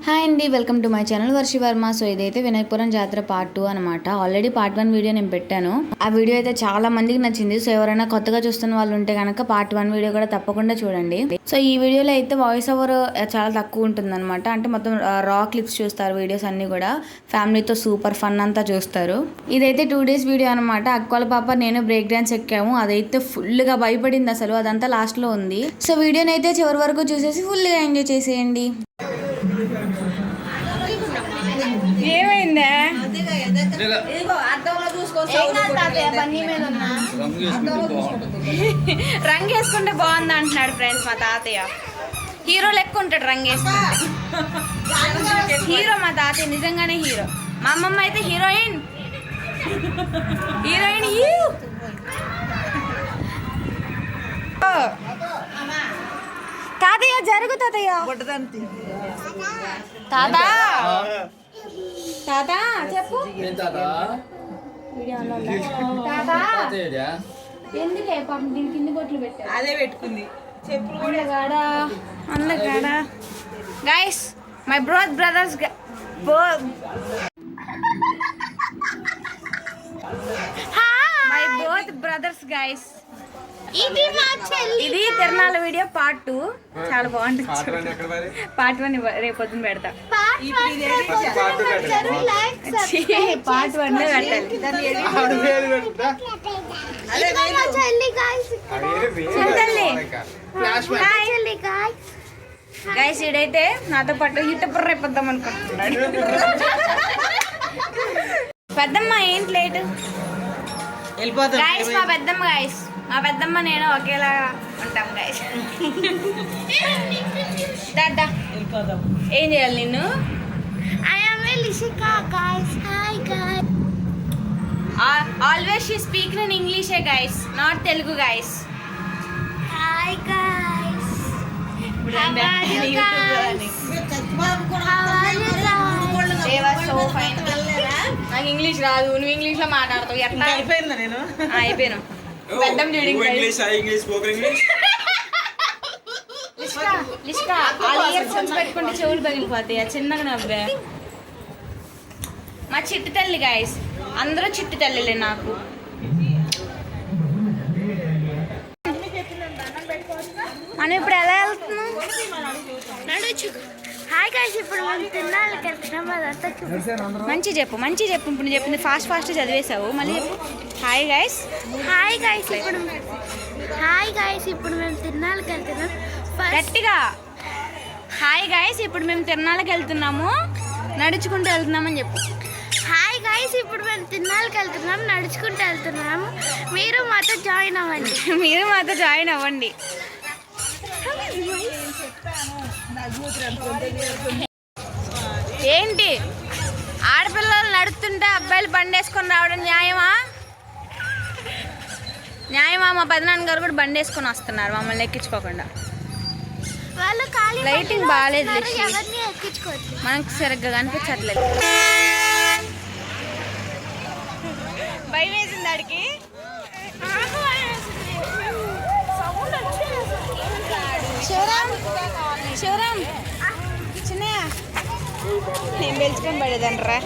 Hi అండి, welcome to my channel Varshi Varma. So ఇదైతే వినాయకపురం జాతర పార్ట్ 2 అనమాట. ఆల్రెడీ పార్ట్ 1 వీడియో నేను పెట్టాను. ఆ వీడియో అయితే చాలా మందికి నచ్చింది. సో ఎవరైనా కొత్తగా చూస్తున్న వాళ్ళు ఉంటే కనుక పార్ట్ 1 వీడియో కూడా తప్పకుండా చూడండి. సో ఈ వీడియోలో అయితే వాయిస్ ఓవర్ చాలా తక్కువ ఉంటుంది అనమాట. అంటే మొత్తం రా క్లిప్స్ చూస్తారు, వీడియోస్ అన్ని కూడా ఫ్యామిలీతో సూపర్ ఫన్ అంతా చూస్తారు. ఇదైతే 2 days వీడియో అనమాట. అక్కోల పాప నేను బ్రేక్ డాన్స్ ఎక్కాము. అదైతే ఫుల్ గా భయపడింది అసలు. అదంతా లాస్ట్ లో ఉంది. సో వీడియోని అయితే చివరి వరకు చూసేసి ఫుల్ గా ఎంజాయ్ చేసేయండి. ఏమైందా రంగు వేసుకుంటే బాగుంది అంటున్నాడు ఫ్రెండ్స్ మా తాతయ్య. హీరో లెక్క ఉంటాడు రంగు వేసుకుంటే. హీరో మా తాతయ్య నిజంగానే హీరో. మా అమ్మమ్మ అయితే హీరోయిన్. తాతయ్య జరుగు తాతయ్య. తాతా తాతా చెప్పు. ఎందుకే పాపం దీని కింది బొట్లు పెట్టా. అదే పెట్టుకుంది చెప్పులు కూడా గాడా అందగాడా. Guys my brothers my both brothers guys. ఇది తిరణాల వీడియో పార్ట్ 2. చాలా బాగుంటుంది. పార్ట్ 1 రేపు పొద్దున పెడతా. పార్ట్ 1 పెట్టాలి. గైస్ ఇడైతే నాతో పాటు హిట్ రేపొద్దాం అనుకుంటున్నాడు. పెద్దమ్మ ఏంటి లేట్ గైస్. మా పెద్దమ్మ గైస్, మా పెద్దమ్మ నేను ఒకేలా ఉంటాం గైస్. దాదా ఏం చేయాలి నిన్ను? Always she speak in English guys, not Telugu guys. Hi guys, నాకు ఇంగ్లీష్ రాదు. నువ్వు ఇంగ్లీష్ లో మాట్లాడతావు ఎట్లా? అయిపోయాను. పెద్దమ్మ చూడండి పెట్టుకుంటే చెవులు పగిలిపోతాయి. చిన్నగా నవ్వే. మా చిట్టి తల్లి గాయస్, అందరూ చిట్టి తల్లిలే నాకు. మనం ఇప్పుడు ఎలా వెళ్తున్నాం? హాయ్ గైస్, ఇప్పుడు మనం తిన్నాళ్ళకి వెళ్తున్నాం. మంచి చెప్పు, మంచి చెప్పు. ఇప్పుడు చెప్పింది ఫాస్ట్ చదివేశావు, మళ్ళీ చెప్పు. హాయ్ గైస్, హాయ్ గైస్ ఇప్పుడు మేము తిన్నాళ్ళకి వెళ్తున్నాం. గట్టిగా హాయ్ గైస్, ఇప్పుడు మేము తిరణాలకు వెళ్తున్నాము, నడుచుకుంటూ వెళ్తున్నామని చెప్పు. హాయ్ గైస్, ఇప్పుడు మేము తిరణాలకు వెళ్తున్నాము, నడుచుకుంటూ వెళ్తున్నాము. మీరు మాతో జాయిన్ అవ్వండి. ఏంటి ఆడపిల్లలు నడుస్తుంటే అబ్బాయిలు బండి వేసుకొని రావడం న్యాయమా? మా పెదనాన్న గారు కూడా బండి వేసుకొని వస్తున్నారు మమ్మల్ని ఎక్కించుకోకుండా. లైటింగ్ బాగాలేదు, మనకు సరిగ్గా కనిపించట్లేదు. భయం వేసింది ఆడికి. శివరాం చిన్నయ్య నేను పెంచుకొని పడేదండ్రా.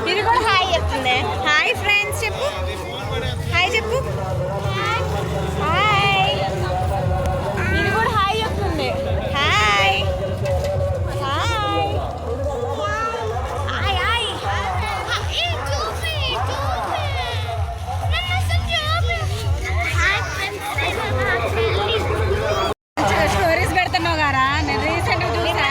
ఇది కూడా హాయ్ చెప్తుంది. హాయ్ ఫ్రెండ్స్ చెప్పు. హాయ్ చెప్పు. హాయ్. ఇది కూడా హాయ్ చెప్తుంది. హాయ్ స్టోరీస్ పెడుతున్నావు గారా? నేను రీసెంట్గా చూసా.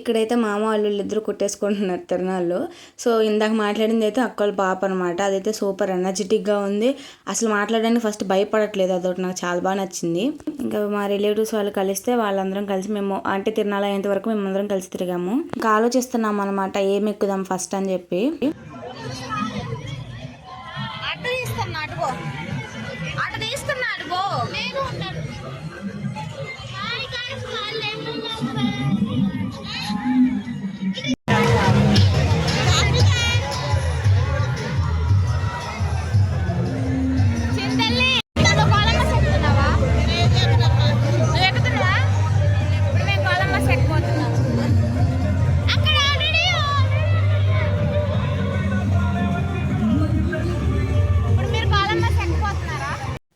ఇక్కడైతే మామ వాళ్ళు వీళ్ళిద్దరు కుట్టేసుకుంటున్నారు తిరణాల్లో. సో ఇందాక మాట్లాడింది అయితే అక్క వాళ్ళ పాప అనమాట. అదైతే సూపర్ ఎనర్జెటిక్గా ఉంది. అసలు మాట్లాడడానికి ఫస్ట్ భయపడట్లేదు. అదొకటి నాకు చాలా బాగా నచ్చింది. ఇంకా మా రిలేటివ్స్ వాళ్ళు కలిస్తే వాళ్ళందరం కలిసి మేము అంటే తిరణాలు అయ్యేంత వరకు మేమందరం కలిసి తిరిగాము. ఇంకా ఆలోచిస్తున్నాం అనమాట ఏం ఎక్కుదాం ఫస్ట్ అని చెప్పి.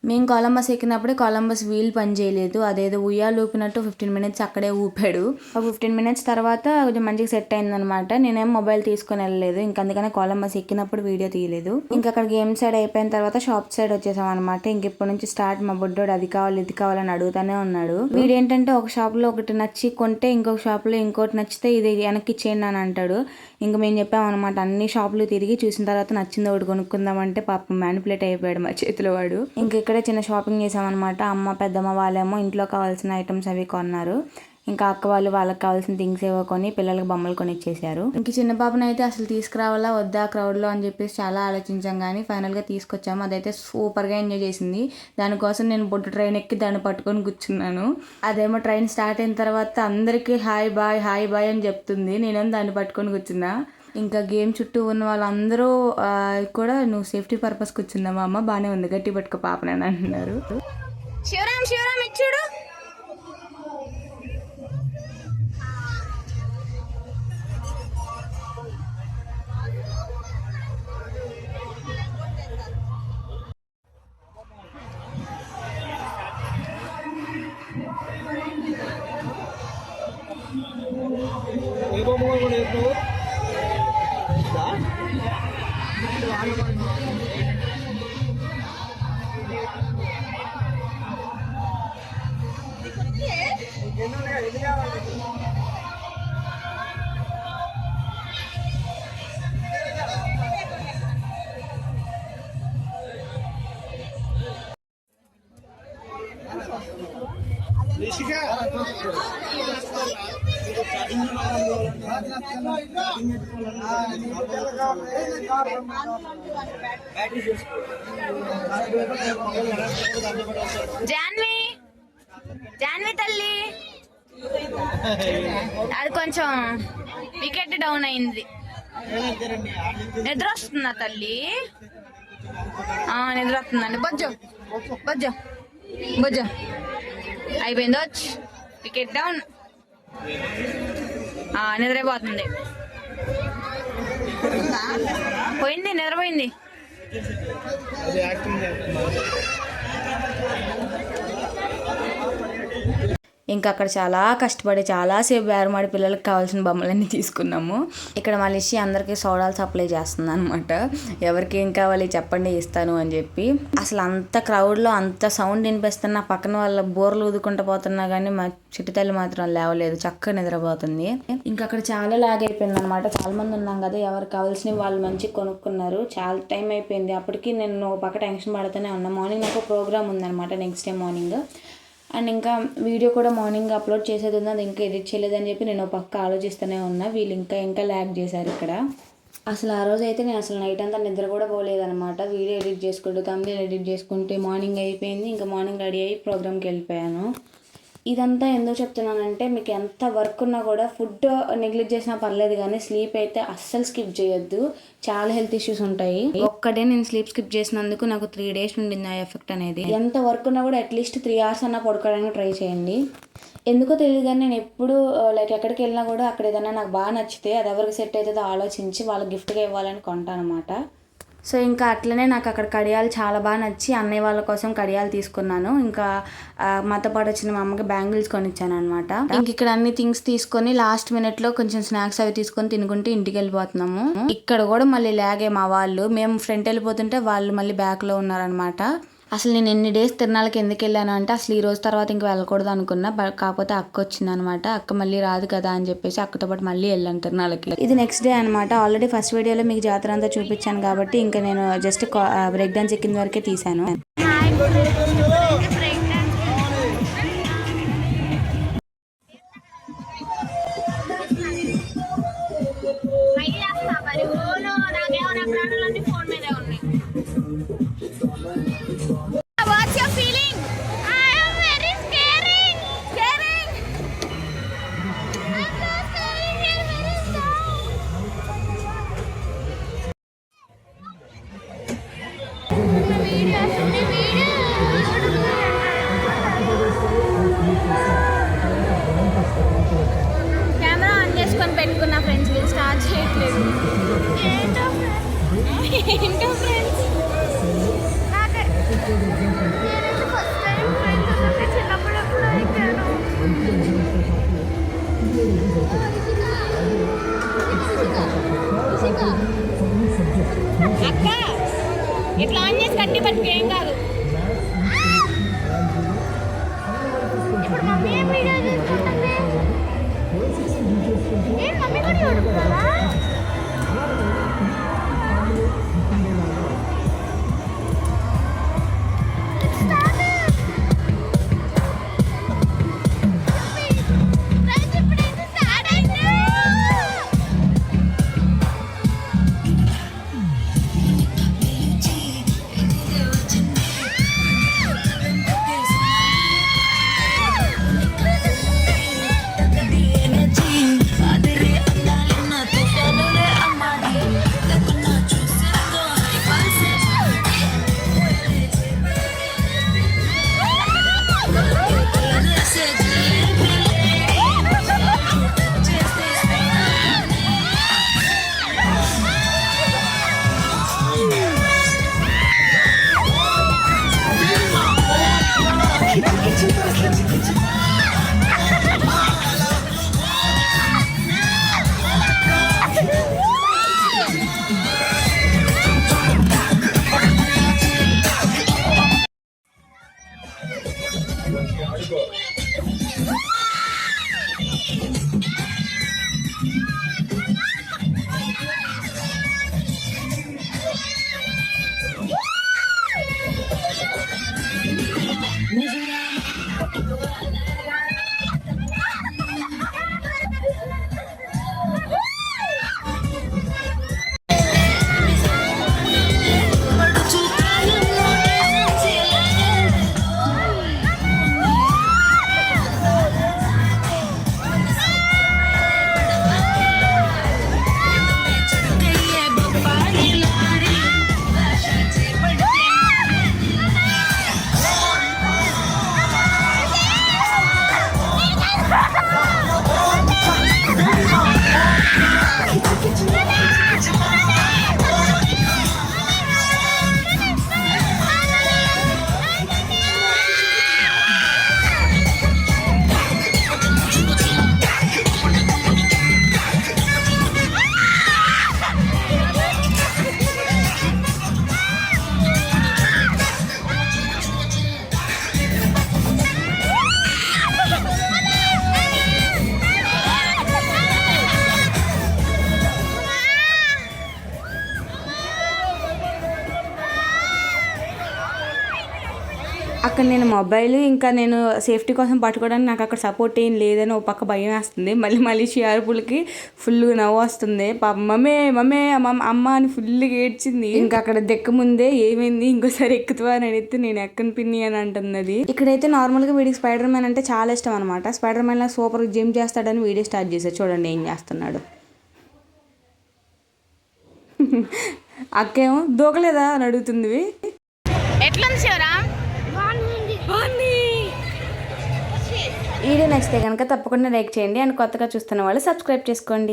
మేము కొలంబస్ ఎక్కినప్పుడే కొలంబస్ వీల్ పని చేయలేదు. అదేదో ఉయ్యాలు ఊపినట్టు 15 మినిట్స్ అక్కడే ఊపాడు. 15 మినిట్స్ తర్వాత కొంచెం మంచిగా సెట్ అయిందనమాట. నేనేం మొబైల్ తీసుకొని వెళ్ళలేదు. ఇంకా అందుకనే కొలంబస్ ఎక్కినప్పుడు వీడియో తీయలేదు. ఇంకా అక్కడ గేమ్ సైడ్ అయిపోయిన తర్వాత షాప్ సైడ్ వచ్చేసాం అనమాట. ఇంక ఇప్పటి నుంచి స్టార్ట్ మా బుడ్డోడు అది కావాలి ఇది కావాలని అడుగుతానే ఉన్నాడు. వీడేంటంటే ఒక షాప్ లో ఒకటి నచ్చి కొంటే ఇంకొక షాప్ లో ఇంకోటి నచ్చితే ఇది వెనక్కి ఇచ్చేయండి అని అంటాడు. ఇంకా మేము చెప్పామన్నమాట అన్ని షాపులు తిరిగి చూసిన తర్వాత నచ్చింది ఒకటి కొనుక్కుందామంటే పాపం మ్యానిపులేట్ అయిపోయాడు మా చేతిలో వాడు. ఇంకా ఇక్కడ చిన్న షాపింగ్ చేసామన్నమాట. అమ్మ పెద్దమ్మ వాళ్ళేమో ఇంట్లో కావాల్సిన ఐటమ్స్ అవి కొన్నారు. ఇంకా అక్క వాళ్ళు వాళ్ళకి కావాల్సిన థింగ్స్ ఏవో కొని పిల్లలకి బొమ్మలు కొని ఇచ్చేసారు. ఇంక చిన్న పాపను అయితే అసలు తీసుకురావాలా వద్దా క్రౌడ్లో అని చెప్పేసి చాలా ఆలోచించాం కానీ ఫైనల్గా తీసుకొచ్చాము. అదైతే సూపర్గా ఎంజాయ్ చేసింది. దానికోసం నేను బొడ్డు ట్రైన్ ఎక్కి దాన్ని పట్టుకొని కూర్చున్నాను. అదేమో ట్రైన్ స్టార్ట్ అయిన తర్వాత అందరికీ హాయ్ బాయ్ అని చెప్తుంది. నేనేమో దాన్ని పట్టుకొని కూర్చున్నా. ఇంకా గేమ్ చుట్టూ ఉన్న వాళ్ళందరూ కూడా నువ్వు సేఫ్టీ పర్పస్ కూర్చున్నావా అమ్మ బాగానే ఉంది గట్టి పట్టుకో పాపనని అంటున్నారు. శివరామ్ ఇచ్చుడు జాన్వి తల్లి అది కొంచెం వికెట్ డౌన్ అయింది. నిద్ర వస్తుందా తల్లి? నిద్ర వస్తుందండి. బొజ్జో అయిపోయింది. వచ్చి వికెట్ డౌన్. నిద్రైపోతుంది. పోయింది నిద్రపోయింది. ఇంకా అక్కడ చాలా కష్టపడి చాలాసేపు బేరమాడి పిల్లలకి కావాల్సిన బొమ్మలన్నీ తీసుకున్నాము. ఇక్కడ మలేషి అందరికీ సోడాలు సప్లై చేస్తుంది అనమాట. ఎవరికి ఏం కావాలి చెప్పండి ఇస్తాను అని చెప్పి. అసలు అంత క్రౌడ్లో అంత సౌండ్ వినిపిస్తున్నా పక్కన వాళ్ళ బోర్లు ఊదుకుంటూ పోతున్నా కానీ మా చిట్టి తల్లి మాత్రం లేవలేదు, చక్కగా నిద్రపోతుంది. ఇంకా అక్కడ చాలా లాగ్ అయిపోయింది అనమాట. చాలా మంది ఉన్నాం కదా, ఎవరికి కావాల్సినవి వాళ్ళు మంచిగా కొనుక్కున్నారు. చాలా టైం అయిపోయింది. అప్పటికి నేను పక్క టెన్షన్ పడుతూనే ఉన్నా. మార్నింగ్ నాకు ప్రోగ్రామ్ ఉందన్నమాట నెక్స్ట్ డే మార్నింగ్. అండ్ ఇంకా వీడియో కూడా మార్నింగ్ అప్లోడ్ చేసేది ఉంది, అది ఇంకా ఎడిట్ చేయలేదని చెప్పి నేను పక్క ఆలోచిస్తూనే ఉన్నా. వీళ్ళు ఇంకా ల్యాగ్ చేశారు ఇక్కడ. అసలు ఆ రోజు అయితే నేను అసలు నైట్ అంతా నిద్ర కూడా పోలేదనమాట. వీడియో ఎడిట్ చేసుకుంటూ తమిళ ఎడిట్ చేసుకుంటే మార్నింగ్ అయిపోయింది. ఇంకా మార్నింగ్ రెడీ అయ్యి ప్రోగ్రామ్కి వెళ్ళిపోయాను. ఇదంతా ఎందుకు చెప్తున్నానంటే మీకు ఎంత వర్క్ ఉన్నా కూడా ఫుడ్ నెగ్లెక్ట్ చేసినా పర్లేదు కానీ స్లీప్ అయితే అస్సలు స్కిప్ చేయొద్దు. చాలా హెల్త్ ఇష్యూస్ ఉంటాయి. ఒక్కడే నేను స్లీప్ స్కిప్ చేసినందుకు నాకు 3 days ఉండింది ఆ ఎఫెక్ట్ అనేది. ఎంత వర్క్ ఉన్నా కూడా అట్లీస్ట్ 3 hours అన్నా పడుకోవడానికి ట్రై చేయండి. ఎందుకో తెలియదు కానీ నేను ఎప్పుడు లైక్ ఎక్కడికి వెళ్ళినా కూడా అక్కడ ఏదైనా నాకు బాగా నచ్చితే అది ఎవరికి సెట్ అవుతుందో ఆలోచించి వాళ్ళకి గిఫ్ట్గా ఇవ్వాలని కొంటాను అనమాట. సో ఇంకా అట్లనే నాకు అక్కడ కడియాలు చాలా బాగా నచ్చి అన్నయ్య వాళ్ళ కోసం కడియాలు తీసుకున్నాను. ఇంకా మాతో పాటు వచ్చిన మా అమ్మకి బ్యాంగిల్స్ కొనిచ్చాను అనమాట. ఇంక ఇక్కడ అన్ని థింగ్స్ తీసుకొని లాస్ట్ మినిట్లో కొంచెం స్నాక్స్ అవి తీసుకొని తినుకుంటూ ఇంటికి వెళ్ళిపోతున్నాము. ఇక్కడ కూడా మళ్ళీ లాగే మా వాళ్ళు. మేము ఫ్రంట్ వెళ్ళిపోతుంటే వాళ్ళు మళ్ళీ బ్యాక్లో ఉన్నారనమాట. అసలు నేను ఎన్ని డేస్ తిరునాళ్ళకి ఎందుకు వెళ్ళాను అంటే అసలు ఈ రోజు తర్వాత ఇంక వెళ్ళకూడదు అనుకున్నా. కాకపోతే అక్క వచ్చింది అనమాట. అక్క మళ్ళీ రాదు కదా అని చెప్పేసి అక్కతో పాటు మళ్ళీ వెళ్ళాను తిరునాళ్ళకి. ఇది నెక్స్ట్ డే అనమాట. ఆల్రెడీ ఫస్ట్ వీడియోలో మీకు జాతర అంతా చూపించాను కాబట్టి ఇంకా నేను జస్ట్ బ్రేక్ డాన్స్ ఎక్కిన వరకే తీసాను. కెమెరా ఆన్ చేసుకొని పెట్టుకున్న ఫ్రెండ్స్ వీళ్ళు స్టార్ట్ చేయట్లేదు. ఏంటో ఫ్రెండ్స్ చిన్నప్పుడు అక్క ఇట్లా ఆన్ చేసి కట్టి పట్టుకు ఏం కాదు. ఇప్పుడు మమ్మీ ఏం వీడియో చూస్తుంటుంది? ఏం మమ్మీ కూడా చూడుకోవాలా? అక్కడ నేను మొబైల్ ఇంకా నేను సేఫ్టీ కోసం పట్టుకోవడానికి నాకు అక్కడ సపోర్ట్ ఏం లేదని ఒక పక్క భయం వేస్తుంది. మళ్ళీ షియార్పులకి ఫుల్గా నవ్వు వస్తుంది. మమ్మే మమ్మే అమ్మ అని ఫుల్గా ఏడ్చింది. ఇంకా అక్కడ దెక్క ముందే ఏమైంది ఇంకోసారి ఎక్కుతావా అని అడిగితే నేను ఎక్కని పిన్ని అని అంటున్నది. ఇక్కడైతే నార్మల్గా వీడికి స్పైడర్ మ్యాన్ అంటే చాలా ఇష్టం అనమాట. స్పైడర్ మ్యాన్ లా సూపర్ జిమ్ చేస్తాడని వీడియో స్టార్ట్ చేశాడు. చూడండి ఏం చేస్తున్నాడు. అక్కేమో దూకలేదా అని అడుగుతుంది. ఎట్లుంది శివరా? వీడియో నచ్చితే కనుక తప్పకుండా లైక్ చేయండి అండ్ కొత్తగా చూస్తున్న వాళ్ళు సబ్స్క్రైబ్ చేసుకోండి.